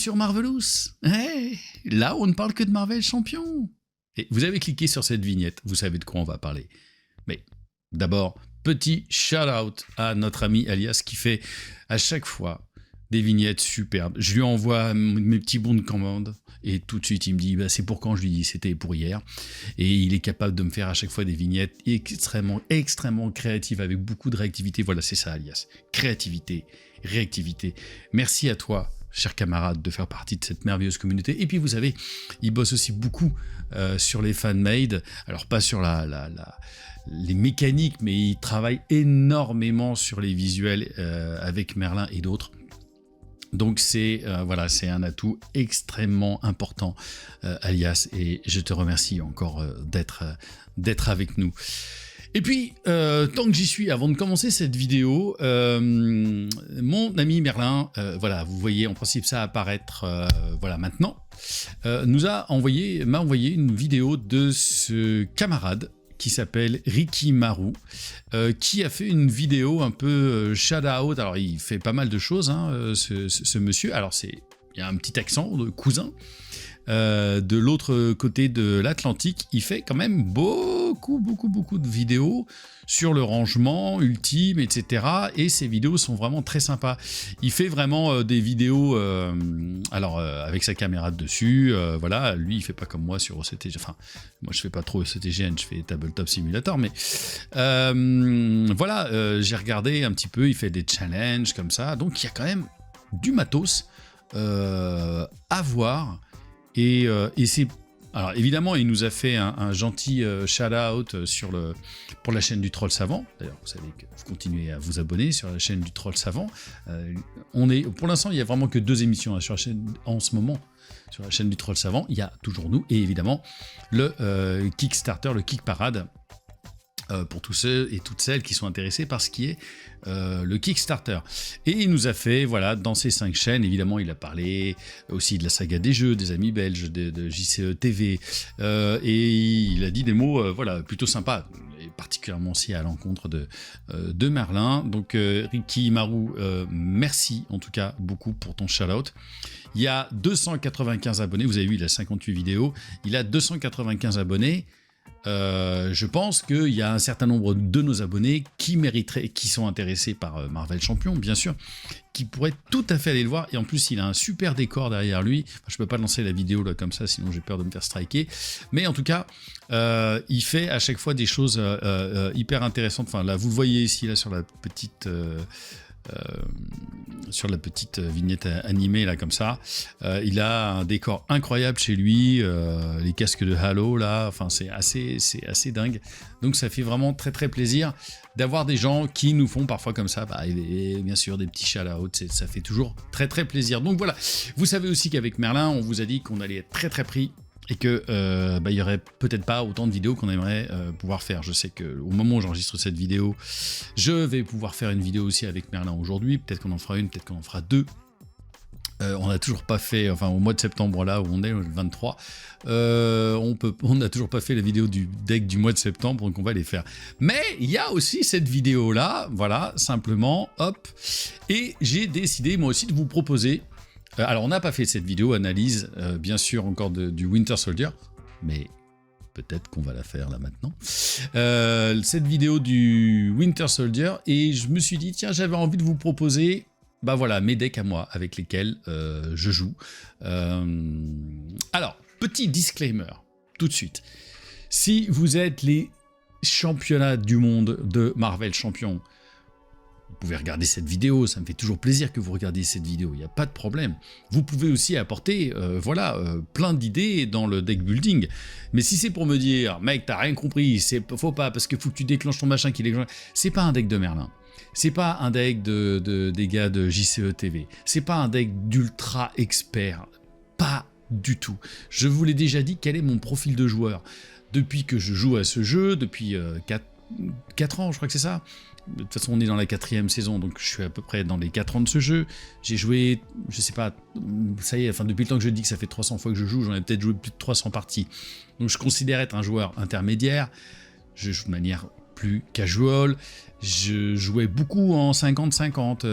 sur Marvelous. Hey, là, on ne parle que de Marvel Champion. Et vous avez cliqué sur cette vignette, vous savez de quoi on va parler. Mais d'abord, petit shout-out à notre ami Alias qui fait à chaque fois des vignettes superbes. Je lui envoie mes petits bons de commande et tout de suite il me dit bah, c'est pour quand. Je lui dis c'était pour hier. Et il est capable de me faire à chaque fois des vignettes extrêmement créatives avec beaucoup de réactivité. Voilà, c'est ça Alias. Créativité, réactivité. Merci à toi, cher camarade, de faire partie de cette merveilleuse communauté. Et puis vous savez, il bosse aussi beaucoup sur les fan-made. Alors pas sur les mécaniques, mais il travaille énormément sur les visuels avec Merlin et d'autres. Donc c'est voilà, c'est un atout extrêmement important, Alias, et je te remercie encore d'être avec nous. Et puis, tant que j'y suis, avant de commencer cette vidéo, mon ami Merlin, voilà, vous voyez en principe ça apparaître voilà, maintenant, m'a envoyé une vidéo de ce camarade qui s'appelle Ricky Marou, qui a fait une vidéo un peu shout-out. Alors, il fait pas mal de choses, hein, ce monsieur. Alors, il y a un petit accent de cousin. De l'autre côté de l'Atlantique, il fait quand même beaucoup de vidéos sur le rangement ultime, etc. Et ces vidéos sont vraiment très sympas. Il fait vraiment des vidéos, avec sa caméra dessus, voilà. Lui, il fait pas comme moi sur OCTG. Enfin, moi, je fais pas trop OCTGN, je fais Tabletop Simulator, mais voilà, j'ai regardé un petit peu. Il fait des challenges comme ça, donc il y a quand même du matos à voir. Et c'est... Alors évidemment, il nous a fait un gentil shout-out pour la chaîne du Troll Savant. D'ailleurs, vous savez que vous continuez à vous abonner sur la chaîne du Troll Savant. Pour l'instant, il n'y a vraiment que 2 émissions sur la chaîne en ce moment. Sur la chaîne du Troll Savant, il y a toujours nous et évidemment le Kickstarter, le Kick Parade. Pour tous ceux et toutes celles qui sont intéressés par ce qui est le Kickstarter. Et il nous a fait, voilà, dans ces 5 chaînes, évidemment, il a parlé aussi de la saga des jeux, des amis belges, de JCE TV, et il a dit des mots, voilà, plutôt sympas, et particulièrement aussi à l'encontre de Merlin. Donc, Ricky Marou, merci en tout cas beaucoup pour ton shout-out. Il y a 295 abonnés, vous avez vu, il a 58 vidéos, il a 295 abonnés. Je pense qu'il y a un certain nombre de nos abonnés qui mériteraient, qui sont intéressés par Marvel Champion, bien sûr, qui pourraient tout à fait aller le voir. Et en plus, il a un super décor derrière lui. Enfin, je peux pas lancer la vidéo là comme ça, sinon j'ai peur de me faire striker. Mais en tout cas, il fait à chaque fois des choses hyper intéressantes. Enfin, là, vous le voyez ici, là, sur la petite vignette animée là comme ça, il a un décor incroyable chez lui, les casques de Halo là, enfin c'est assez dingue, donc ça fait vraiment très plaisir d'avoir des gens qui nous font parfois comme ça, et bien sûr des petits shout-outs, ça fait toujours très plaisir. Donc voilà, vous savez aussi qu'avec Merlin on vous a dit qu'on allait être très pris et que il y aurait peut-être pas autant de vidéos qu'on aimerait pouvoir faire. Je sais qu'au moment où j'enregistre cette vidéo, je vais pouvoir faire une vidéo aussi avec Merlin aujourd'hui. Peut-être qu'on en fera une, peut-être qu'on en fera 2. On n'a toujours pas fait, enfin au mois de septembre là où on est, le 23, on n'a toujours pas fait la vidéo du deck du mois de septembre, donc on va les faire. Mais il y a aussi cette vidéo là, voilà, simplement, hop, et j'ai décidé moi aussi de vous proposer. Alors on n'a pas fait cette vidéo analyse, bien sûr encore du Winter Soldier, mais peut-être qu'on va la faire là maintenant. Cette vidéo du Winter Soldier, et je me suis dit tiens, j'avais envie de vous proposer, bah voilà, mes decks à moi avec lesquels je joue. Alors petit disclaimer tout de suite, si vous êtes les championnats du monde de Marvel Champion, vous pouvez regarder cette vidéo, ça me fait toujours plaisir que vous regardiez cette vidéo, il n'y a pas de problème. Vous pouvez aussi apporter plein d'idées dans le deck building. Mais si c'est pour me dire, mec, t'as rien compris, faut pas, parce que faut que tu déclenches ton machin qui déclenche. C'est pas un deck de Merlin. C'est pas un deck des gars de JCE TV. C'est pas un deck d'ultra expert. Pas du tout. Je vous l'ai déjà dit, quel est mon profil de joueur. Depuis que je joue à ce jeu, depuis 4 ans, je crois que c'est ça. De toute façon, on est dans la 4e saison, donc je suis à peu près dans les 4 ans de ce jeu. J'ai joué, je sais pas, ça y est, enfin depuis le temps que je dis que ça fait 300 fois que je joue, j'en ai peut-être joué plus de 300 parties. Donc je considère être un joueur intermédiaire. Je joue de manière plus casual. Je jouais beaucoup en 50-50,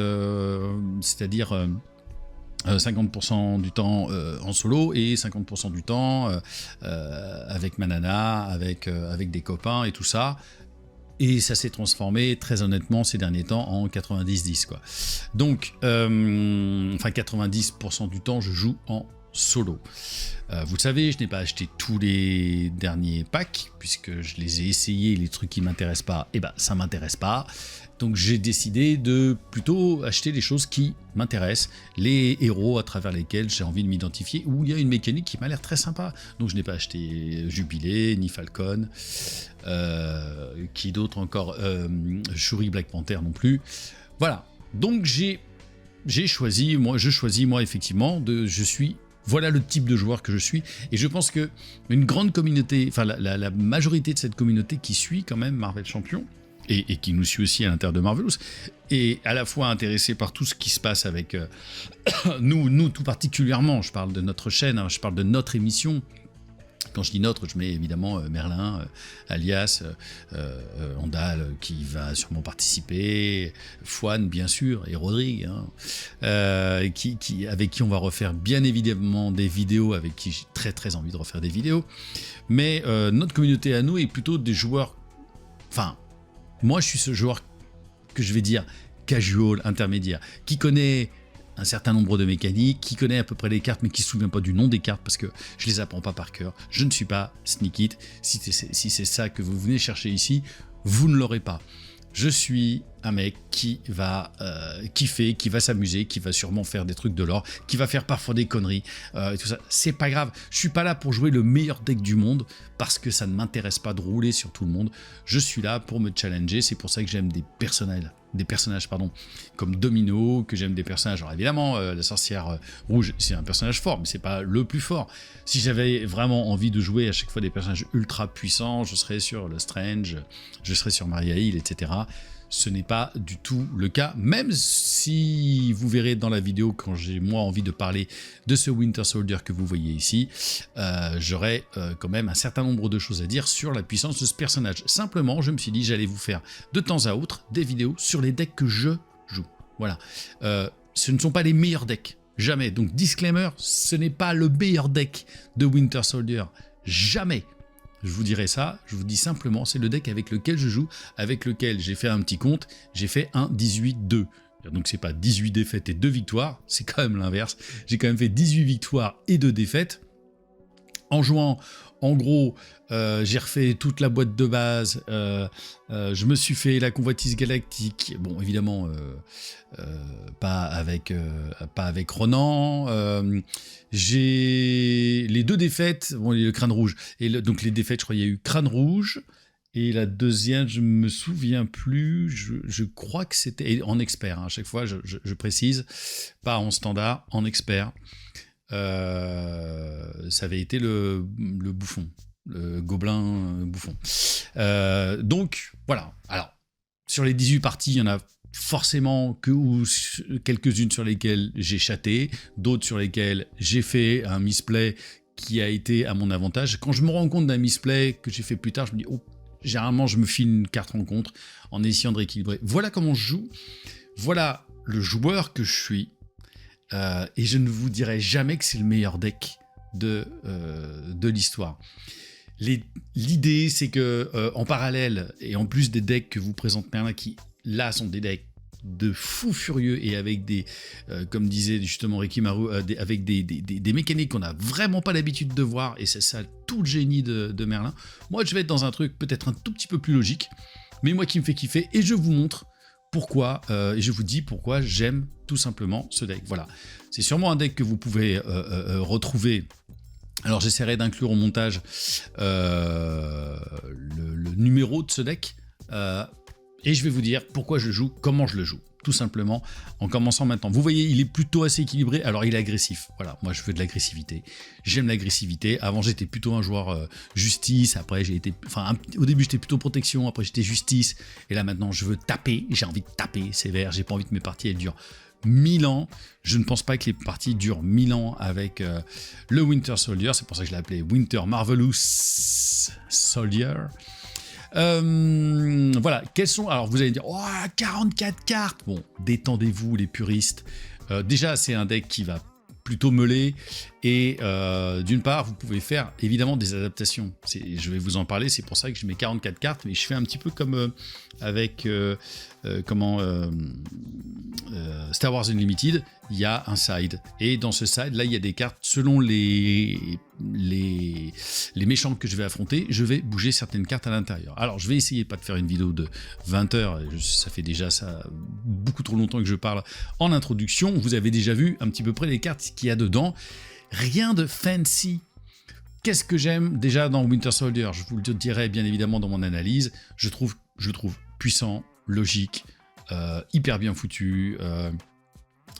c'est-à-dire 50% du temps en solo et 50% du temps avec ma nana, avec des copains et tout ça. Et ça s'est transformé, très honnêtement, ces derniers temps, en 90-10, quoi. Donc, 90% du temps, je joue en solo. Vous le savez, je n'ai pas acheté tous les derniers packs, puisque je les ai essayés, les trucs qui ne m'intéressent pas, ça ne m'intéresse pas. Donc j'ai décidé de plutôt acheter les choses qui m'intéressent, les héros à travers lesquels j'ai envie de m'identifier, où il y a une mécanique qui m'a l'air très sympa. Donc je n'ai pas acheté Jubilé, ni Falcon, qui d'autre encore, Shuri Black Panther non plus. Voilà, donc je choisis moi effectivement, voilà le type de joueur que je suis, et je pense que une grande communauté, enfin la majorité de cette communauté qui suit quand même Marvel Champion, et qui nous suit aussi à l'intérieur de Marvelous, et à la fois intéressé par tout ce qui se passe avec nous tout particulièrement, je parle de notre chaîne, hein, je parle de notre émission. Quand je dis notre, je mets évidemment Merlin, Alias, Andal qui va sûrement participer, Fouane bien sûr, et Rodrigue, hein, avec qui on va refaire bien évidemment des vidéos, avec qui j'ai très très envie de refaire des vidéos. Mais notre communauté à nous est plutôt des joueurs... Enfin, moi je suis ce joueur que je vais dire casual, intermédiaire, qui connaît un certain nombre de mécaniques, qui connaît à peu près les cartes, mais qui ne se souvient pas du nom des cartes parce que je les apprends pas par cœur. Je ne suis pas Sneak It. Si c'est ça que vous venez chercher ici, vous ne l'aurez pas. Je suis un mec qui va kiffer, qui va s'amuser, qui va sûrement faire des trucs de l'or, qui va faire parfois des conneries, et tout ça. C'est pas grave. Je suis pas là pour jouer le meilleur deck du monde parce que ça ne m'intéresse pas de rouler sur tout le monde. Je suis là pour me challenger. C'est pour ça que j'aime des personnages comme Domino, que j'aime des personnages. Alors évidemment, la sorcière rouge, c'est un personnage fort, mais c'est pas le plus fort. Si j'avais vraiment envie de jouer à chaque fois des personnages ultra puissants, je serais sur le Strange, je serais sur Maria Hill, etc. Ce n'est pas du tout le cas, même si vous verrez dans la vidéo, quand j'ai moi envie de parler de ce Winter Soldier que vous voyez ici, j'aurai quand même un certain nombre de choses à dire sur la puissance de ce personnage. Simplement, je me suis dit j'allais vous faire de temps à autre des vidéos sur les decks que je joue. Voilà. Ce ne sont pas les meilleurs decks, jamais. Donc disclaimer, ce n'est pas le meilleur deck de Winter Soldier, jamais. Je vous dirai ça, je vous dis simplement, c'est le deck avec lequel je joue, avec lequel j'ai fait un petit compte, j'ai fait un 18-2. Donc c'est pas 18 défaites et 2 victoires, c'est quand même l'inverse. J'ai quand même fait 18 victoires et 2 défaites. En jouant, en gros, j'ai refait toute la boîte de base, je me suis fait la convoitise galactique, bon évidemment pas avec Ronan, j'ai les 2 défaites, bon le crâne rouge, et donc les défaites je crois il y a eu crâne rouge, et la deuxième je me souviens plus, je crois que c'était en expert, hein, à chaque fois je précise, pas en standard, en expert. Ça avait été le bouffon, le gobelin bouffon. Donc voilà. Alors sur les 18 parties, il y en a forcément quelques-unes sur lesquelles j'ai chaté, d'autres sur lesquelles j'ai fait un misplay qui a été à mon avantage. Quand je me rends compte d'un misplay que j'ai fait plus tard, je me dis oh, généralement je me file une carte rencontre en essayant de rééquilibrer. Voilà comment je joue. Voilà le joueur que je suis. Et je ne vous dirai jamais que c'est le meilleur deck de l'histoire. L'idée, c'est que en parallèle, et en plus des decks que vous présente Merlin, qui là sont des decks de fous furieux et avec des, comme disait justement Ricky Maru, avec des mécaniques qu'on n'a vraiment pas l'habitude de voir, et c'est ça tout le génie de Merlin. Moi, je vais être dans un truc peut-être un tout petit peu plus logique, mais moi qui me fait kiffer, et je vous montre pourquoi, et je vous dis pourquoi j'aime tout simplement ce deck. Voilà, c'est sûrement un deck que vous pouvez retrouver. Alors j'essaierai d'inclure au montage le numéro de ce deck, et je vais vous dire pourquoi je joue, comment je le joue, tout simplement, en commençant maintenant. Vous voyez, il est plutôt assez équilibré, alors il est agressif. Voilà, moi je veux de l'agressivité, j'aime l'agressivité. Avant j'étais plutôt un joueur justice, après j'ai été, au début j'étais plutôt protection, après j'étais justice, et là maintenant je veux taper, j'ai envie de taper sévère, j'ai pas envie que mes parties elles durent 1000 ans. Je ne pense pas que les parties durent 1000 ans avec le Winter Soldier, c'est pour ça que je l'ai appelé Winter Marvelous Soldier. Voilà, quels sont... Alors vous allez dire, oh, 44 cartes. Bon, détendez-vous les puristes. Déjà, c'est un deck qui va plutôt meulé. Et d'une part, vous pouvez faire évidemment des adaptations. Je vais vous en parler, c'est pour ça que je mets 44 cartes, mais je fais un petit peu comme avec Star Wars Unlimited, il y a un side. Et dans ce side, là, il y a des cartes selon les méchants que je vais affronter, je vais bouger certaines cartes à l'intérieur. Alors, je vais essayer pas de faire une vidéo de 20 heures, ça fait déjà ça beaucoup trop longtemps que je parle en introduction. Vous avez déjà vu un petit peu près les cartes qu'il y a dedans. Rien de fancy. Qu'est-ce que j'aime déjà dans Winter Soldier? Je vous le dirai bien évidemment dans mon analyse. Je trouve puissant, logique, hyper bien foutu.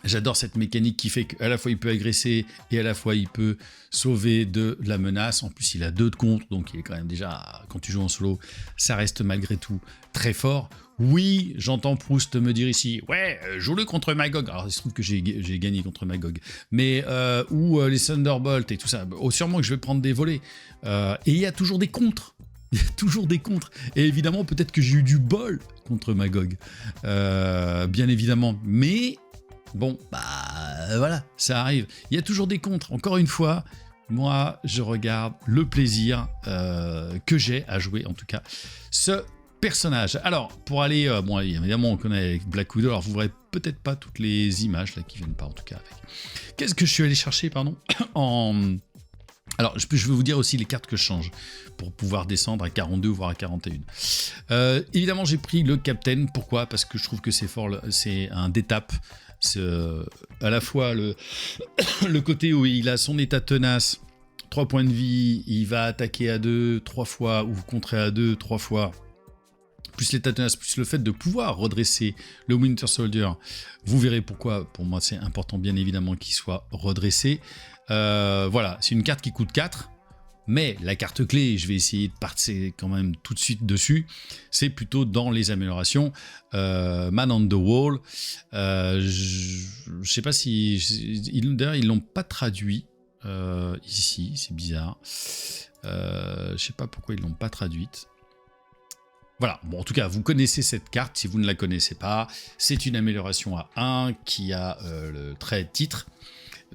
J'adore cette mécanique qui fait qu'à la fois il peut agresser et à la fois il peut sauver de la menace. En plus, il a 2 de contre, donc il est quand même déjà, quand tu joues en solo, ça reste malgré tout très fort. Oui, j'entends Proust me dire ici, ouais, joue-le contre Magog. Alors, il se trouve que j'ai gagné contre Magog. Mais, ou les Thunderbolt et tout ça. Sûrement que je vais prendre des volets. Et il y a toujours des contres. Il y a toujours des contres. Et évidemment, peut-être que j'ai eu du bol contre Magog. Bien évidemment. Mais, bon, voilà, ça arrive. Il y a toujours des contres. Encore une fois, moi, je regarde le plaisir que j'ai à jouer, en tout cas, ce personnage. Alors, pour aller, bon, évidemment, on connaît avec Black Widow, alors vous verrez peut-être pas toutes les images là qui viennent pas, en tout cas. Avec. Qu'est-ce que je suis allé chercher, pardon, Alors, je vais vous dire aussi les cartes que je change pour pouvoir descendre à 42 voire à 41. Évidemment, j'ai pris le Captain. Pourquoi? Parce que je trouve que c'est fort, c'est un d'étape. C'est à la fois le côté où il a son état tenace, 3 points de vie, il va attaquer à 2 3 fois ou contrer à 2 3 fois. Plus l'état tenace, plus le fait de pouvoir redresser le Winter Soldier. Vous verrez pourquoi, pour moi, c'est important, bien évidemment, qu'il soit redressé. Voilà, c'est une carte qui coûte 4, mais la carte clé, je vais essayer de partir quand même tout de suite dessus, c'est plutôt dans les améliorations. Man on the Wall, je sais pas si... D'ailleurs, ils l'ont pas traduit ici, c'est bizarre. Je sais pas pourquoi ils l'ont pas traduite. Voilà, bon, en tout cas, vous connaissez cette carte, si vous ne la connaissez pas, c'est une amélioration à 1 qui a le trait titre,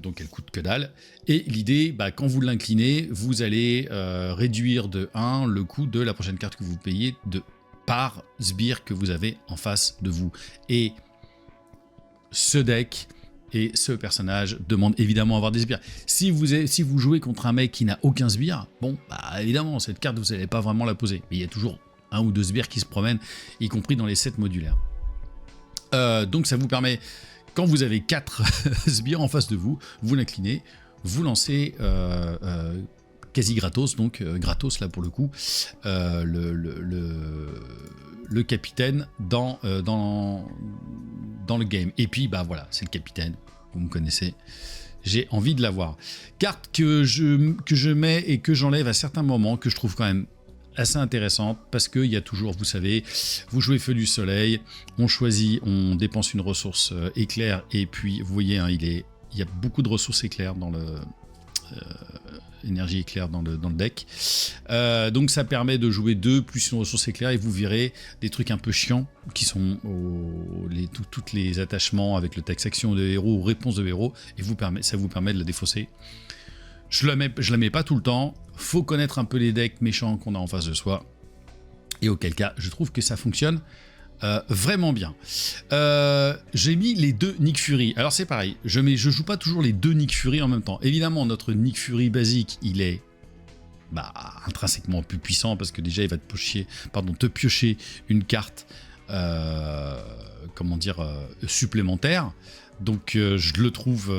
donc elle coûte que dalle, et l'idée, quand vous l'inclinez, vous allez réduire de 1 le coût de la prochaine carte que vous payez par sbire que vous avez en face de vous. Et ce deck et ce personnage demande évidemment à avoir des sbires. Si vous jouez contre un mec qui n'a aucun sbire, bon, évidemment, cette carte, vous n'allez pas vraiment la poser, mais il y a toujours 1 ou 2 sbires qui se promènent, y compris dans les sets modulaires. Donc ça vous permet, quand vous avez 4 sbires en face de vous, vous l'inclinez, vous lancez quasi gratos, donc gratos là pour le coup, le capitaine dans le game. Et puis voilà, c'est le capitaine, vous me connaissez. J'ai envie de l'avoir. Carte que je mets et que j'enlève à certains moments, que je trouve quand même assez intéressante, parce qu'il y a toujours, vous savez, vous jouez Feu du Soleil, on dépense une ressource éclair, et puis vous voyez, hein, il y a beaucoup de ressources éclair dans le énergie éclair dans le deck, donc ça permet de jouer 2 plus une ressource éclair, et vous verrez des trucs un peu chiants qui sont tous les attachements avec le texte action de héros ou réponse de héros, et ça vous permet de la défausser. Je la mets pas tout le temps, faut connaître un peu les decks méchants qu'on a en face de soi, et auquel cas je trouve que ça fonctionne vraiment bien. J'ai mis les 2 Nick Fury. Alors c'est pareil, je joue pas toujours les 2 Nick Fury en même temps. Évidemment, notre Nick Fury basique, il est intrinsèquement plus puissant, parce que déjà il va te piocher une carte supplémentaire. Donc je le trouve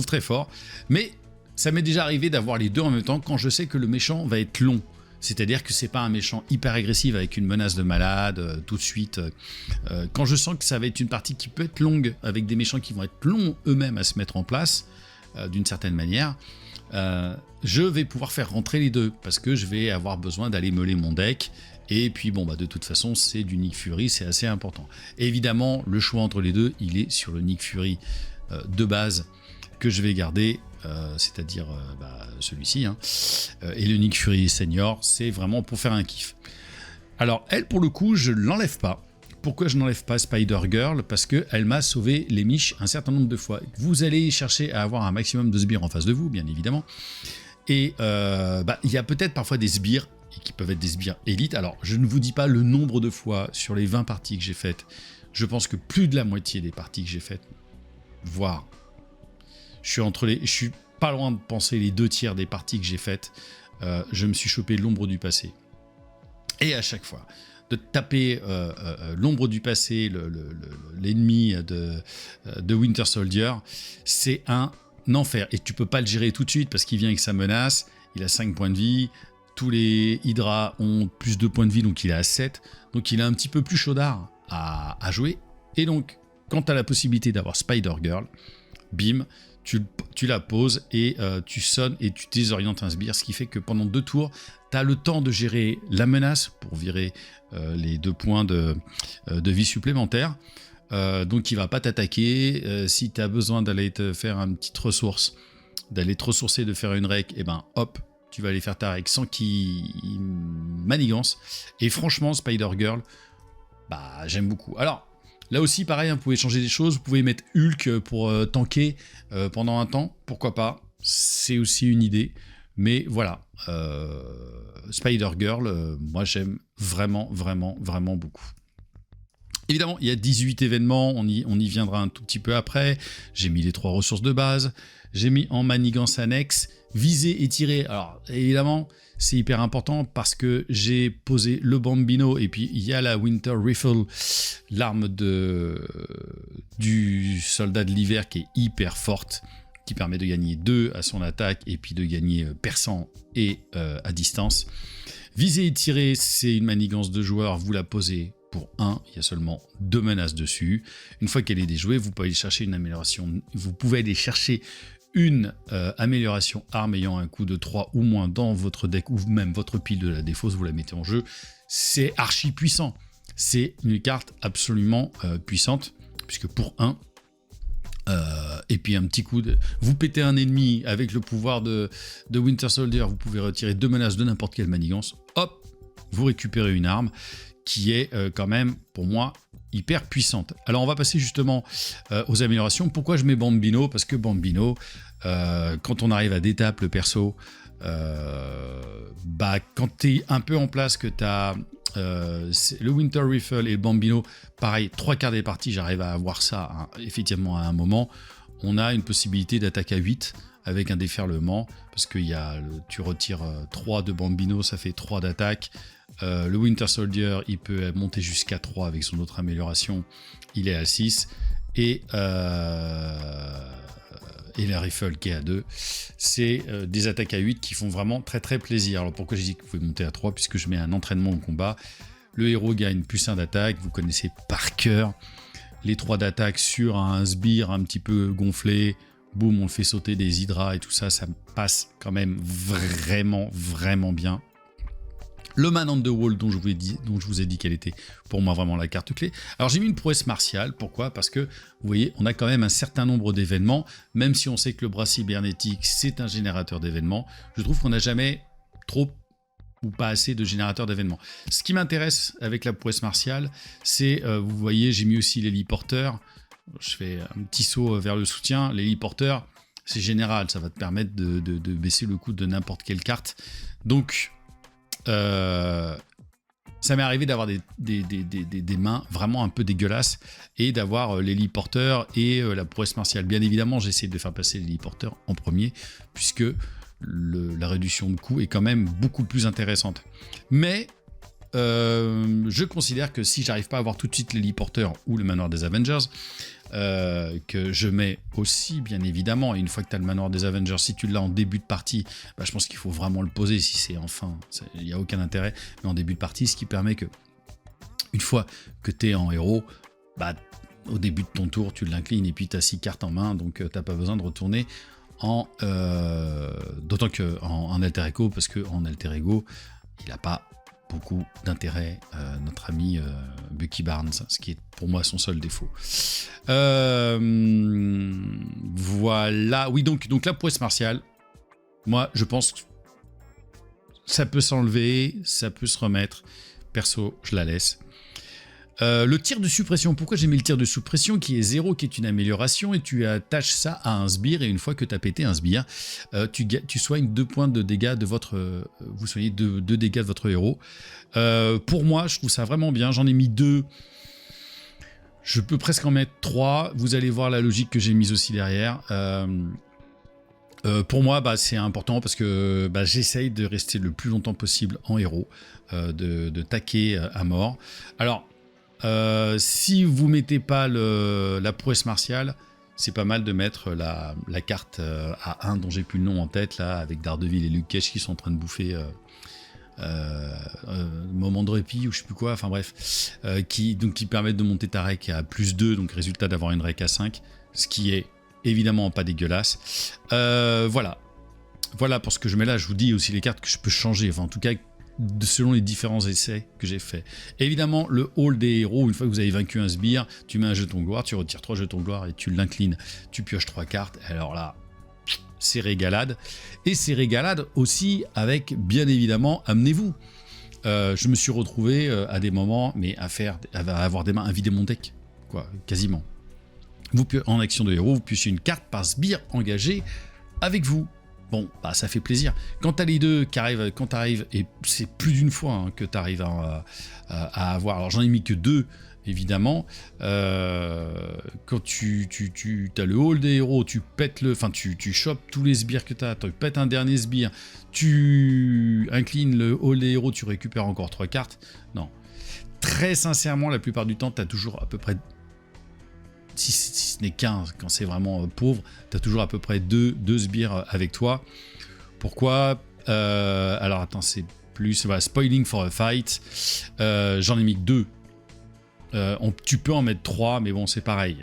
très fort. Mais ça m'est déjà arrivé d'avoir les 2 en même temps quand je sais que le méchant va être long. C'est-à-dire que c'est pas un méchant hyper agressif avec une menace de malade tout de suite. Quand je sens que ça va être une partie qui peut être longue, avec des méchants qui vont être longs eux-mêmes à se mettre en place, d'une certaine manière, je vais pouvoir faire rentrer les 2, parce que je vais avoir besoin d'aller meuler mon deck. Et puis de toute façon, c'est du Nick Fury, c'est assez important. Évidemment, le choix entre les 2, il est sur le Nick Fury de base que je vais garder, c'est-à-dire celui-ci, hein. Et le Nick Fury Senior, c'est vraiment pour faire un kiff. Alors elle, pour le coup, je ne l'enlève pas. Pourquoi je n'enlève pas Spider-Girl? Parce qu'elle m'a sauvé les miches un certain nombre de fois. Vous allez chercher à avoir un maximum de sbires en face de vous, bien évidemment. Et il y a peut-être parfois des sbires qui peuvent être des sbires élites. Alors, je ne vous dis pas le nombre de fois sur les 20 parties que j'ai faites. Je pense que plus de la moitié des parties que j'ai faites, voire je suis pas loin de penser les 2 tiers des parties que j'ai faites, je me suis chopé l'ombre du passé. Et à chaque fois, de taper l'ombre du passé, l'ennemi de Winter Soldier, c'est un enfer. Et tu peux pas le gérer tout de suite parce qu'il vient avec sa menace, il a 5 points de vie, tous les Hydra ont plus de points de vie, donc il est à 7, donc il est un petit peu plus chaudard à jouer. Et donc, quand tu as la possibilité d'avoir Spider-Girl, bim, tu la poses et tu sonnes et tu désorientes un sbire, ce qui fait que pendant 2 tours, tu as le temps de gérer la menace pour virer les 2 points de vie supplémentaires. Donc il va pas t'attaquer. Si tu as besoin d'aller te faire une petite ressource, d'aller te ressourcer, de faire une rec, et ben hop, tu vas aller faire ta rec sans qu'il manigance. Et franchement, Spider-Girl, bah j'aime beaucoup. Alors, là aussi, pareil, vous pouvez changer des choses. Vous pouvez mettre Hulk pour tanker pendant un temps. Pourquoi pas? C'est aussi une idée. Mais voilà, Spider-Girl, moi j'aime vraiment, vraiment, vraiment beaucoup. Évidemment, il y a 18 événements, on y viendra un tout petit peu après. J'ai mis les 3 ressources de base. J'ai mis en manigance annexe, viser et tirer. Alors, évidemment, c'est hyper important parce que j'ai posé le Bambino et puis il y a la Winter Rifle, l'arme du soldat de l'hiver qui est hyper forte, qui permet de gagner 2 à son attaque et puis de gagner perçant et à distance. Viser et tirer, c'est une manigance de joueur, vous la posez pour 1, il y a seulement 2 menaces dessus. Une fois qu'elle est déjouée, vous pouvez aller chercher une amélioration. Vous pouvez aller chercher une amélioration arme ayant un coût de 3 ou moins dans votre deck ou même votre pile de la défausse, vous la mettez en jeu. C'est archi puissant. C'est une carte absolument puissante, puisque pour 1, et puis un petit coup de... Vous pétez un ennemi avec le pouvoir de Winter Soldier, vous pouvez retirer 2 menaces de n'importe quelle manigance. Hop, vous récupérez une arme qui est quand même, pour moi, hyper puissante. Alors on va passer justement aux améliorations. Pourquoi je mets Bambino? Parce que Bambino, quand on arrive à d'étape le perso, quand tu es un peu en place, que tu as le Winter Rifle et le Bambino, pareil, 3 quarts des parties, j'arrive à avoir ça effectivement à un moment. On a une possibilité d'attaque à 8 avec un déferlement, parce que tu retires 3 de Bambino, ça fait 3 d'attaque. Le Winter Soldier, il peut monter jusqu'à 3 avec son autre amélioration, il est à 6. Et la Rifle qui est à 2, c'est des attaques à 8 qui font vraiment très très plaisir. Alors pourquoi j'ai dit que vous pouvez monter à 3? Puisque je mets un entraînement au combat. Le héros gagne plus 1 d'attaque, vous connaissez par cœur les 3 d'attaque sur un sbire un petit peu gonflé. Boum, on le fait sauter des hydras et tout ça, ça passe quand même vraiment, vraiment bien. Le Man on the Wall dont je vous ai dit qu'elle était pour moi vraiment la carte clé. Alors j'ai mis une prouesse martiale, pourquoi? Parce que vous voyez, on a quand même un certain nombre d'événements, même si on sait que le bras cybernétique c'est un générateur d'événements, je trouve qu'on n'a jamais trop ou pas assez de générateurs d'événements. Ce qui m'intéresse avec la prouesse martiale, c'est, vous voyez, j'ai mis aussi l'héliporteur. Je fais un petit saut vers le soutien. L'héliporteur, c'est général, ça va te permettre de baisser le coût de n'importe quelle carte. Donc, ça m'est arrivé d'avoir des mains vraiment un peu dégueulasses et d'avoir l'héliporteur et la prouesse martiale. Bien évidemment, j'ai essayé de faire passer l'héliporteur en premier, puisque la réduction de coût est quand même beaucoup plus intéressante. Mais je considère que si j'arrive pas à avoir tout de suite l'héliporteur ou le manoir des Avengers, que je mets aussi bien évidemment, et une fois que tu as le manoir des Avengers, si tu l'as en début de partie, je pense qu'il faut vraiment le poser. Si c'est enfin, il n'y a aucun intérêt, mais en début de partie, ce qui permet que une fois que tu es en héros, au début de ton tour tu l'inclines et puis tu as 6 cartes en main, donc t'as pas besoin de retourner d'autant qu'en alter ego, parce qu'en alter ego il n'a pas beaucoup d'intérêt, notre ami Bucky Barnes, ce qui est pour moi son seul défaut. Voilà, oui, donc la prouesse martiale, moi je pense que ça peut s'enlever, ça peut se remettre, perso je la laisse. Le tir de suppression, pourquoi j'ai mis le tir de suppression qui est 0, qui est une amélioration, et tu attaches ça à un sbire, et une fois que tu as pété un sbire, tu soignes 2 points de dégâts de votre... vous soignez 2 dégâts de votre héros. Pour moi, je trouve ça vraiment bien, j'en ai mis 2. Je peux presque en mettre 3, vous allez voir la logique que j'ai mise aussi derrière. Pour moi, c'est important parce que j'essaye de rester le plus longtemps possible en héros, de taquer à mort. Alors, si vous mettez pas la prouesse martiale, c'est pas mal de mettre la carte à 1 dont j'ai plus le nom en tête, là, avec Daredevil et Luke Cage qui sont en train de bouffer moment de répit ou je sais plus quoi, enfin bref, qui permettent de monter ta rec à +2, donc résultat d'avoir une rec à 5, ce qui est évidemment pas dégueulasse. Voilà pour ce que je mets là. Je vous dis aussi les cartes que je peux changer, enfin en tout cas selon les différents essais que j'ai fait. Évidemment, le hall des héros, une fois que vous avez vaincu un sbire, tu mets un jeton gloire, tu retires 3 jetons gloire et tu l'inclines, tu pioches 3 cartes. Alors là, c'est régalade. Et c'est régalade aussi avec, bien évidemment, amenez-vous. Je me suis retrouvé à des moments, mais à avoir des mains à vider mon deck, quoi, quasiment. En action de héros, vous piochez une carte par sbire engagé avec vous. Bon, ça fait plaisir. Quand t'as les 2 qui arrivent, quand t'arrives, et c'est plus d'une fois que t'arrives à avoir, alors j'en ai mis que 2, évidemment, quand tu as le hall des héros, tu pètes tu chopes tous les sbires que t'as, tu pètes un dernier sbire, tu inclines le hall des héros, tu récupères encore 3 cartes. Non. Très sincèrement, la plupart du temps, t'as toujours à peu près... Si ce n'est qu'un, quand c'est vraiment pauvre, tu as toujours à peu près 2 sbires avec toi. Pourquoi alors attends, c'est plus... Voilà, spoiling for a fight. J'en ai mis que 2. Tu peux en mettre 3, mais bon, c'est pareil.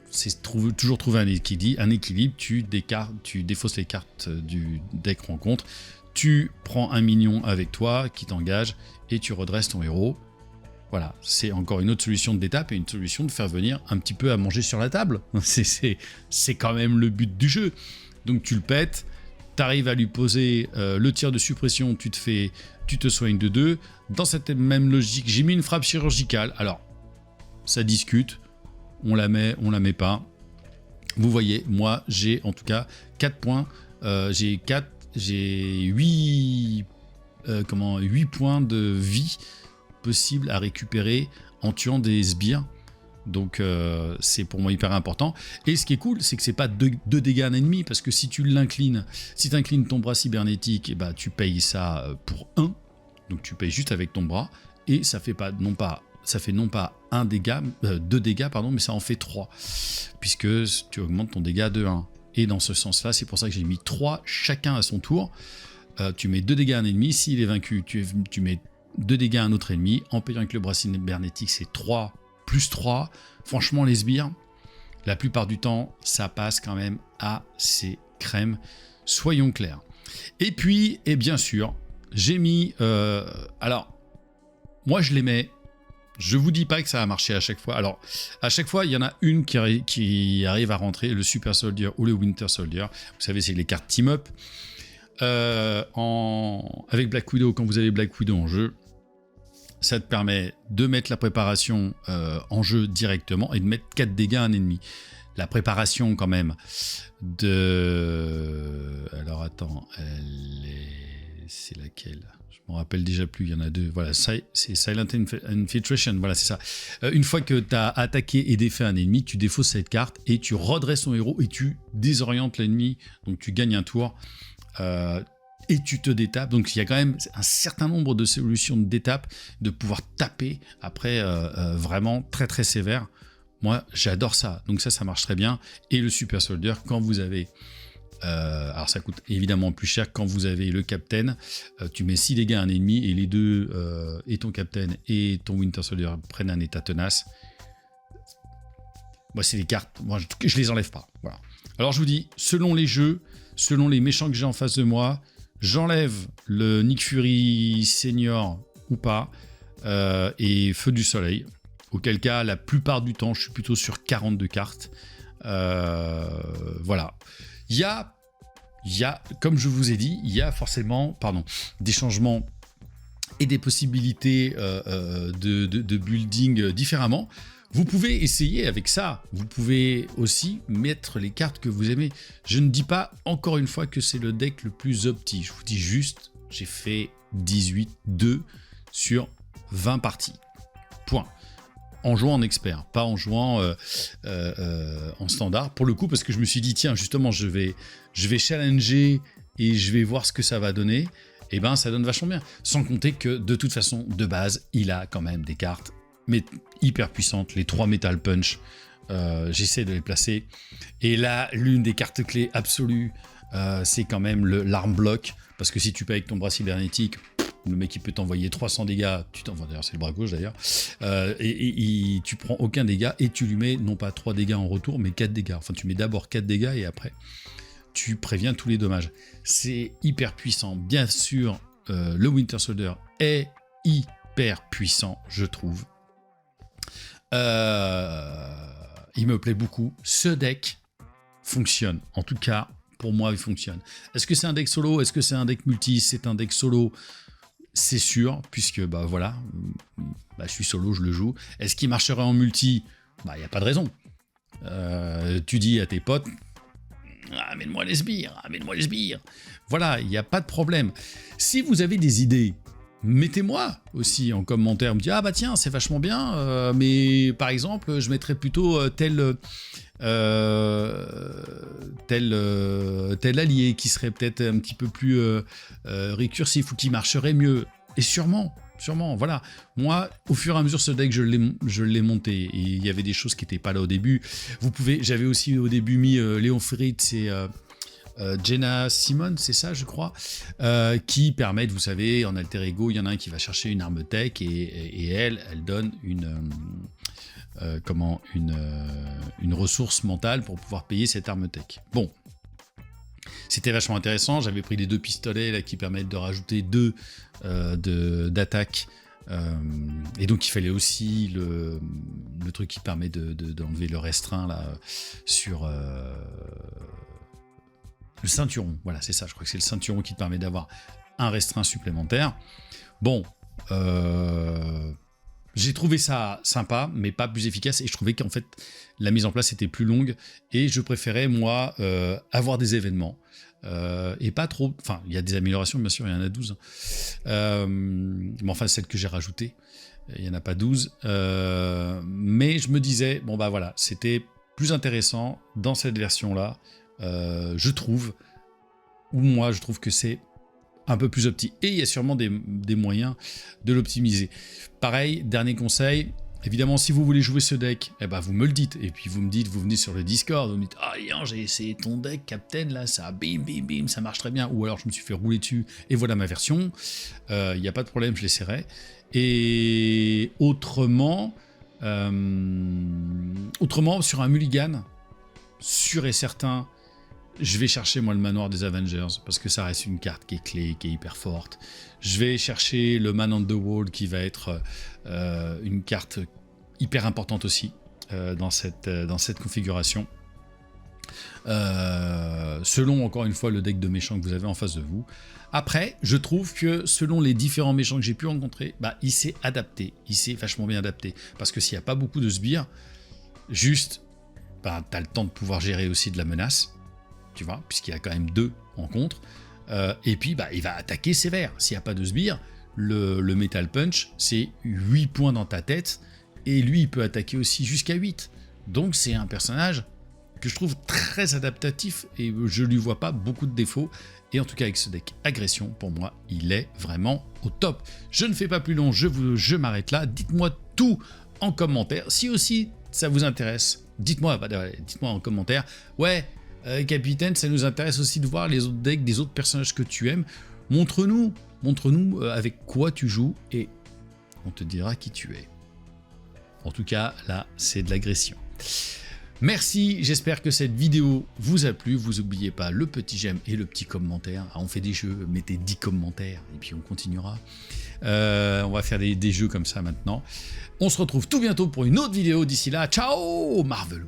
C'est toujours trouver un équilibre. Tu défausses les cartes du deck rencontre. Tu prends un minion avec toi qui t'engage et tu redresses ton héros. Voilà, c'est encore une autre solution d'étape et une solution de faire venir un petit peu à manger sur la table. C'est quand même le but du jeu. Donc tu le pètes, tu arrives à lui poser le tir de suppression, tu te soignes de 2. Dans cette même logique, j'ai mis une frappe chirurgicale. Alors, ça discute, on la met pas. Vous voyez, moi j'ai en tout cas 4 points. J'ai 8 points de vie possible à récupérer en tuant des sbires, donc c'est pour moi hyper important. Et ce qui est cool, c'est que c'est pas 2 dégâts à un ennemi, parce que si tu l'inclines, si tu inclines ton bras cybernétique, et tu payes ça pour 1, donc tu payes juste avec ton bras, et ça fait non pas 2 dégâts, pardon, mais ça en fait 3, puisque tu augmentes ton dégât de 1. Et dans ce sens-là, c'est pour ça que j'ai mis 3 chacun à son tour. Tu mets 2 dégâts à un ennemi, s'il est vaincu, tu mets 2 dégâts à un autre ennemi, en payant avec le bras cybernétique, c'est 3 plus 3. Franchement, les sbires, la plupart du temps, ça passe quand même assez crème, soyons clairs. Et puis, et bien sûr, j'ai mis... alors, moi je les mets, je vous dis pas que ça va marcher à chaque fois. Alors, à chaque fois, il y en a une qui arrive à rentrer, le Super Soldier ou le Winter Soldier. Vous savez, c'est les cartes team-up. Avec Black Widow, quand vous avez Black Widow en jeu, ça te permet de mettre la préparation en jeu directement et de mettre 4 dégâts à un ennemi. La préparation quand même de... Alors attends, c'est laquelle? Je m'en rappelle déjà plus, il y en a 2. Voilà, c'est Silent Infiltration, voilà, c'est ça. Une fois que tu as attaqué et défait un ennemi, tu défausses cette carte et tu redresses ton héros et tu désorientes l'ennemi, donc tu gagnes un tour. Et tu te détapes, donc il y a quand même un certain nombre de solutions de détape, de pouvoir taper après vraiment très très sévère. Moi j'adore ça, donc ça marche très bien. Et le Super Soldier, quand vous avez alors ça coûte évidemment plus cher, quand vous avez le Captain, tu mets 6 dégâts à un ennemi et les deux, et ton Captain et ton Winter Soldier prennent un état tenace. Moi c'est les cartes, moi je les enlève pas, voilà. Alors je vous dis, selon les jeux, selon les méchants que j'ai en face de moi, j'enlève le Nick Fury senior ou pas, et Feu du Soleil. Auquel cas, la plupart du temps, je suis plutôt sur 42 cartes. Voilà. Il y a, comme je vous ai dit, il y a forcément des changements et des possibilités de building différemment. Vous pouvez essayer avec ça. Vous pouvez aussi mettre les cartes que vous aimez. Je ne dis pas encore une fois que c'est le deck le plus opti. Je vous dis juste, j'ai fait 18-2 sur 20 parties. Point. En jouant en expert, pas en jouant en standard. Pour le coup, parce que je me suis dit, tiens, justement, je vais challenger et je vais voir ce que ça va donner. Et ben, ça donne vachement bien. Sans compter que, de toute façon, de base, il a quand même des cartes mais hyper puissantes. Les 3 Metal Punch, j'essaie de les placer. Et là, l'une des cartes clés absolues, c'est quand même l'arme bloc. Parce que si tu payes avec ton bras cybernétique, le mec il peut t'envoyer 300 dégâts, d'ailleurs c'est le bras gauche d'ailleurs, et tu prends aucun dégât et tu lui mets non pas 3 dégâts en retour, mais 4 dégâts. Enfin, tu mets d'abord 4 dégâts et après tu préviens tous les dommages. C'est hyper puissant. Bien sûr, le Winter Soldier est hyper puissant, je trouve. Il me plaît beaucoup. Ce deck fonctionne. En tout cas, pour moi, il fonctionne. Est-ce que c'est un deck solo? Est-ce que c'est un deck multi? C'est un deck solo, c'est sûr, puisque bah voilà, je suis solo, je le joue. Est-ce qu'il marcherait en multi? Bah, il n'y a pas de raison. Tu dis à tes potes, amène-moi les sbires, amène-moi les sbires. Voilà, il n'y a pas de problème. Si vous avez des idées, mettez-moi aussi en commentaire, me dire, ah bah tiens, c'est vachement bien, mais par exemple, je mettrais plutôt tel allié qui serait peut-être un petit peu plus récursif ou qui marcherait mieux. Et sûrement, voilà. Moi, au fur et à mesure, ce deck, je l'ai monté. Et il y avait des choses qui n'étaient pas là au début. J'avais aussi au début mis Léon Fritz et Jenna Simon, c'est ça, je crois, qui permettent, vous savez, en alter ego, il y en a un qui va chercher une arme tech et elle donne une ressource mentale pour pouvoir payer cette arme tech. Bon, c'était vachement intéressant. J'avais pris les 2 pistolets là, qui permettent de rajouter 2 d'attaque. Et donc il fallait aussi le truc qui permet d'enlever le restreint là, sur le ceinturon. Voilà, c'est ça, je crois que c'est le ceinturon qui te permet d'avoir un restreint supplémentaire. Bon, j'ai trouvé ça sympa, mais pas plus efficace, et je trouvais qu'en fait, la mise en place était plus longue, et je préférais, moi, avoir des événements, et pas trop... Enfin, il y a des améliorations, bien sûr, il y en a 12. Mais enfin, celles que j'ai rajoutées, il n'y en a pas 12. Mais je me disais, bon bah voilà, c'était plus intéressant dans cette version-là, je trouve, ou moi, je trouve que c'est un peu plus opti. Et il y a sûrement des moyens de l'optimiser. Pareil, dernier conseil, évidemment, si vous voulez jouer ce deck, eh ben, vous me le dites. Et puis vous me dites, vous venez sur le Discord, vous me dites, ah, j'ai essayé ton deck, Captain, là, ça bim, bim, bim, ça marche très bien. Ou alors je me suis fait rouler dessus, et voilà ma version. Il n'y a pas de problème, je l'essaierai. Et autrement, sur un mulligan, sûr et certain, je vais chercher moi le manoir des Avengers parce que ça reste une carte qui est clé, qui est hyper forte. Je vais chercher le Man on the Wall qui va être une carte hyper importante aussi dans cette configuration. Selon encore une fois le deck de méchants que vous avez en face de vous. Après, je trouve que selon les différents méchants que j'ai pu rencontrer, bah, il s'est adapté, il s'est vachement bien adapté. Parce que s'il n'y a pas beaucoup de sbires, juste, bah, tu as le temps de pouvoir gérer aussi de la menace. Tu vois, puisqu'il y a quand même 2 en contre, et puis bah, il va attaquer sévère. S'il n'y a pas de sbire, le Metal Punch, c'est 8 points dans ta tête, et lui, il peut attaquer aussi jusqu'à 8. Donc c'est un personnage que je trouve très adaptatif, et je lui vois pas beaucoup de défauts, et en tout cas avec ce deck agression, pour moi, il est vraiment au top. Je ne fais pas plus long, je m'arrête là. Dites-moi tout en commentaire. Si aussi ça vous intéresse, dites-moi en commentaire. Ouais, Capitaine, ça nous intéresse aussi de voir les autres decks des autres personnages que tu aimes. Montre-nous avec quoi tu joues et on te dira qui tu es. En tout cas, là, c'est de l'agression. Merci, j'espère que cette vidéo vous a plu. Vous n'oubliez pas le petit j'aime et le petit commentaire. Ah, on fait des jeux, mettez 10 commentaires et puis on continuera. On va faire des jeux comme ça maintenant. On se retrouve tout bientôt pour une autre vidéo. D'ici là, ciao Marvelous.